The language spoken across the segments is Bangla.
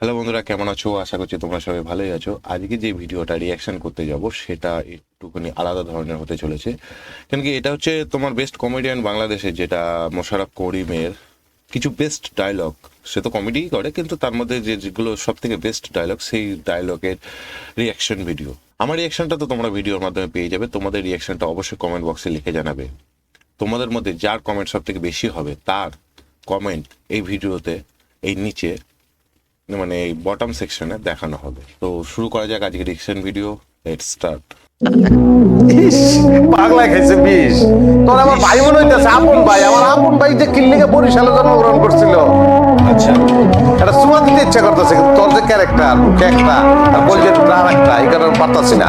হ্যালো বন্ধুরা, কেমন আছো? আশা করছি তোমরা সবাই ভালোই আছো। আজকে যে ভিডিওটা রিয়াকশন করতে যাব সেটা একটুখানি আলাদা ধরনের হতে চলেছে, কেন কি এটা হচ্ছে তোমার বেস্ট কমেডিয়ান বাংলাদেশে, যেটা মোশাররফ করিমের কিছু বেস্ট ডায়লগ। সে তো কমেডিই করে, কিন্তু তার মধ্যে যেগুলো সব থেকে বেস্ট ডায়লগ, সেই ডায়লগের রিয়াকশন ভিডিও। আমার রিয়াকশনটা তো তোমরা ভিডিওর মাধ্যমে পেয়ে যাবে। তোমাদের রিয়াকশনটা অবশ্যই কমেন্ট বক্সে লিখে জানাবে। তোমাদের মধ্যে যার কমেন্ট সব থেকে বেশি হবে তার কমেন্ট এই ভিডিওতে এই নিচে মানে এই বটম সেকশনে দেখানো হবে। তো শুরু করা যাক আজকে রিঅ্যাকশন ভিডিও। Let's start. পাগলা খাইছে বিষ। তোর আমার ভাই মনে হইতেছে, আপন ভাই। আমার আপন ভাই যে কিল্লিকে বরিশালে জন্মগ্রহণ করছিল। আচ্ছা, এটা সুমা দিতে ইচ্ছা করতেছে, কিন্তু তোর যে ক্যারেক্টার মুখে একটা আর বলছে আর একটা, এই কারণে পারতাছি না।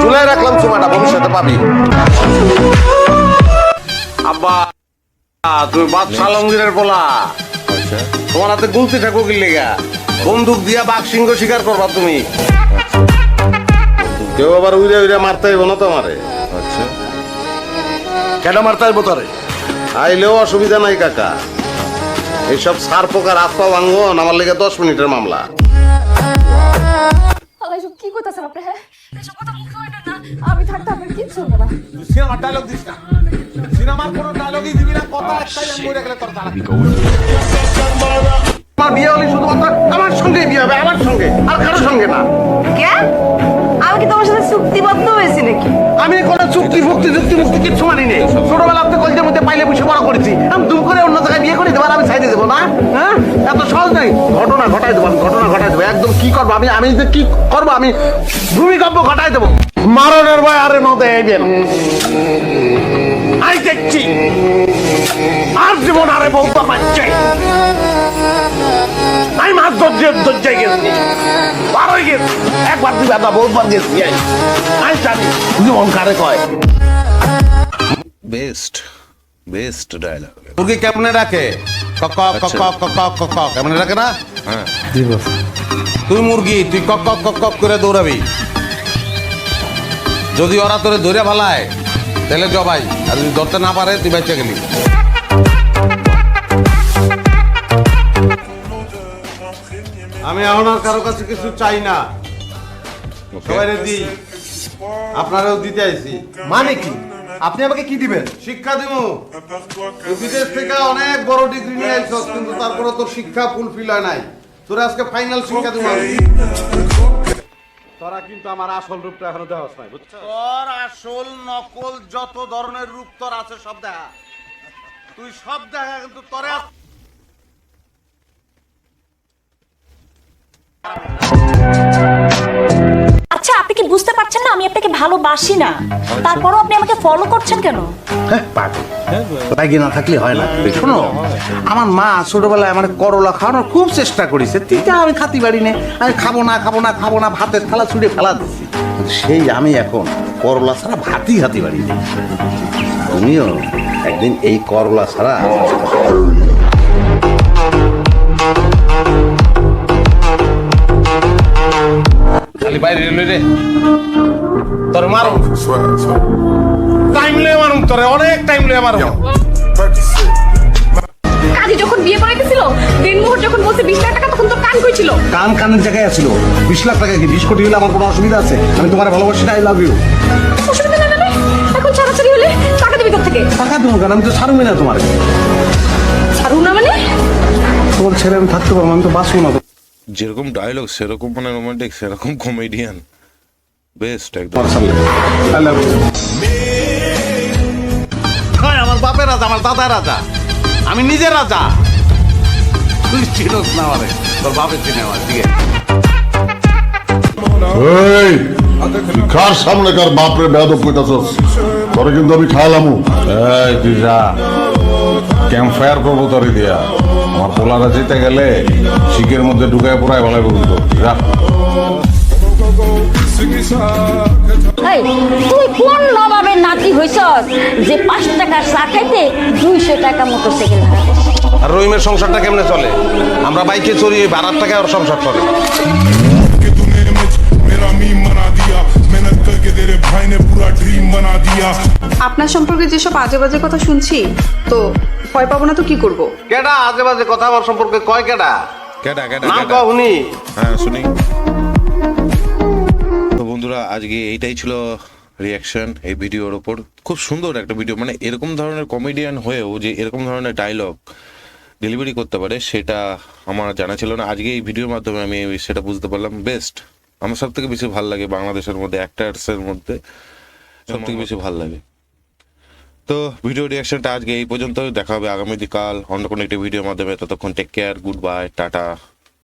চুলাই রাখলাম, সুমাটা ভবিষ্যতে পাবি। আব্বা, তুমি বাদশা আলমগীরের বলা, আচ্ছা, তোমার হাতে গুলতি থাকো কিল্লিগা। বন্দুক দিয়া বাঘ সিংহ শিকার করবা তুমি। কেউ আবার উইরে উইরে মারতে হইব না তোমারে। আচ্ছা, কেন মারতে হইব তোরে? আইলেও অসুবিধা নাই কাকা। এইসব সার পোকার হাত পা ভাঙন আমার লেগে 10 মিনিটের মামলা। আল্লাহ, এসব কি করতেছেন আপনি? হ্যাঁ, এসব কথা মুখে হইল না। আমি থাকতে আপনার কিচ্ছু হবে না। সিনেমার ডায়লগ দিস না। সিনেমার কোনো ডায়লগই দিবি না। কথা একটাই, আমি মরে গেলে তোর তারা। আমার বিয়ে হলে শুধুমাত্র আমার সঙ্গে বিয়ে হবে, আমার সঙ্গে, আর কারোর সঙ্গে না। কে? আমি কি তোমার সাথে চুক্তিবদ্ধ হয়েছি নাকি? আমি কোনো চুক্তি মুক্তি কিচ্ছু মানি নেই। ছোটবেলা থেকে কলেজের মধ্যে পাইলে বসে বড় করেছি। আমি দুম করে অন্য জায়গায় বিয়ে করে দেবো আর আমি সাইডে দেবো না? হ্যাঁ, এত সহজ নাই। ঘটনা ঘটাই দেবো, আমি ঘটনা ঘটাই দেবো। একদম কি করবো আমি যে কি করবো, আমি ভূমিকম্প ঘটাই দেবো। মারণের ভয় আরে নদে এবেন আই দেখছি। আর জীবন আরে বলতে পারছে আমি মাছ দরজায় গেছি, বারোই গেছি, একবার দুবার না বহুবার গেছি। আমি জানি জীবন কারে কয়। Best best dialogue. মুরগি কেমনে রাখে? কক কক কক কক কক কক কক কেমনে রাখে না? হ্যাঁ, তুই মুরগি, তুই কক কক কক কক করে দৌড়াবি। যদি ওরা তোরে ধরে ফেলায় তাহলে জবাই, আর যদি ধরতে না পারে তুই বেঁচে গেলি। আমি এখন আর কারো কাছে কিছু চাই না, সবাই দিই, আপনারাও দিতে আইছি। মানে কি? আপনি আমাকে কি দিবেন? শিক্ষা দিমু। তুই বিদেশ থেকে অনেক বড় ডিগ্রি নিয়ে আইছস, কিন্তু তারপরে তোর শিক্ষা ফুলফিল হয় নাই। তোর আজকে ফাইনাল শিক্ষা দিমু। তোরা কিন্তু আমার আসল রূপটা এখনো দেখাস নাই, বুঝছো? তোর আসল নকল যত ধরনের রূপ তোর আছে সব দেখা। তুই সব দেখা, কিন্তু তোরে আচ্ছা, আপনি কি বুঝতে পারছেন না আমি আপনাকে ভালোবাসি না? তারপরও আপনি আমাকে ফলো করছেন কেন? লাগে না থাকলে হয় না। শোনো, আমার মা ছোটবেলায় আমার করলা খাওয়ানোর খুব চেষ্টা করেছে, তিনটা আমি খাতি পারি না। আমি খাবো না খাবো না খাবো না, ভাতের থালা ছুঁড়ে ফেলা দিচ্ছি। সেই আমি এখন করলা ছাড়া ভাতই খাতি পারি না। তুমিও একদিন এই করলা ছাড়া খালি বাইরে এলো রে। তোর মারো, টাইম লয়ে মারুম তোরে, অনেক টাইম লয়ে মারুম। কাজী যখন বিয়ে করাইতেছিল, দিনমোহর যখন বলছে 20 লাখ টাকা, তখন তো কান কইছিল। কান কানের জায়গায় আছিল। 20 লাখ টাকা কি 20 কোটি হলে আমার কোনো অসুবিধা আছে? আমি তোমার ভালোবাসি না, আই লাভ ইউ। অসুবিধা না মানে? এখন ছাড়াছাড়ি হলে টাকা দিবি কোথা থেকে? টাকা দেবো কেন? আমি তো ছাড়ুমি না তোমার। ছাড়ু না মানে? তোমার ছেলে আমি থাকতে পারবো, আমি তো বাঁচবো না। যেরকম ডায়লগ সেরকম মানে রোমান্টিক, সেরকম কমেডিয়ান। বেস্ট একদম। I love you. আমার বাপের রাজা, আমার দাদা রাজা, আমি নিজে রাজা। তুই চিনোস না আমারে, তোর বাপের চিনে আমার। ঠিক আছে, এই কার সামনে কার বাপরে বেয়াদব কইতাছস? তোরে কিন্তু আমি খাইলামু। এই তুই যা, ক্যাম্প ফায়ার করবো তোরে দিয়া। আমার পোলারা যেতে গেলে শিকের মধ্যে ঢুকায় পড়ায় ভালো বলতো। যা, এই, তুই কোন নবাবের নাতি হইছস যে 5 টাকার চা খাইতে 200 টাকা মোটরসাইকেল ভাড়া দিস? আর রহিমের সংসারটা কেমনে চলে? আমরা বাইকে চড়ি, ভাড়ার টাকা আর সংসার চলে। আপনার সম্পর্কে যেসব আজে বাজে কথা শুনছি, তো ভয় পাবো না তো কি করব? কেডা আজে বাজে কথা আমার সম্পর্কে কয়? কেডা? কেডা কেডা নাম কেডা? কও উনি। হ্যাঁ শুনি। তো বন্ধুরা আজকে এইটাই ছিল রিয়াকশন এই ভিডিওর ওপর। খুব সুন্দর একটা ভিডিও, মানে এরকম ধরনের কমেডিয়ান হয়েও যে এরকম ধরনের ডায়লগ ডেলিভারি করতে পারে সেটা আমার জানা ছিল না। আজকে এই ভিডিওর মাধ্যমে আমি সেটা বুঝতে পারলাম। বেস্ট, আমার সব থেকে বেশি ভালো লাগে বাংলাদেশের মধ্যে অ্যাক্টার্সের মধ্যে সব থেকে বেশি ভালো লাগে। তো ভিডিও রিয়াকশনটা আজকে এই পর্যন্ত, দেখা হবে আগামীকাল অন্য কোনো একটি ভিডিওর মাধ্যমে। ততক্ষণ take care, good bye, tata.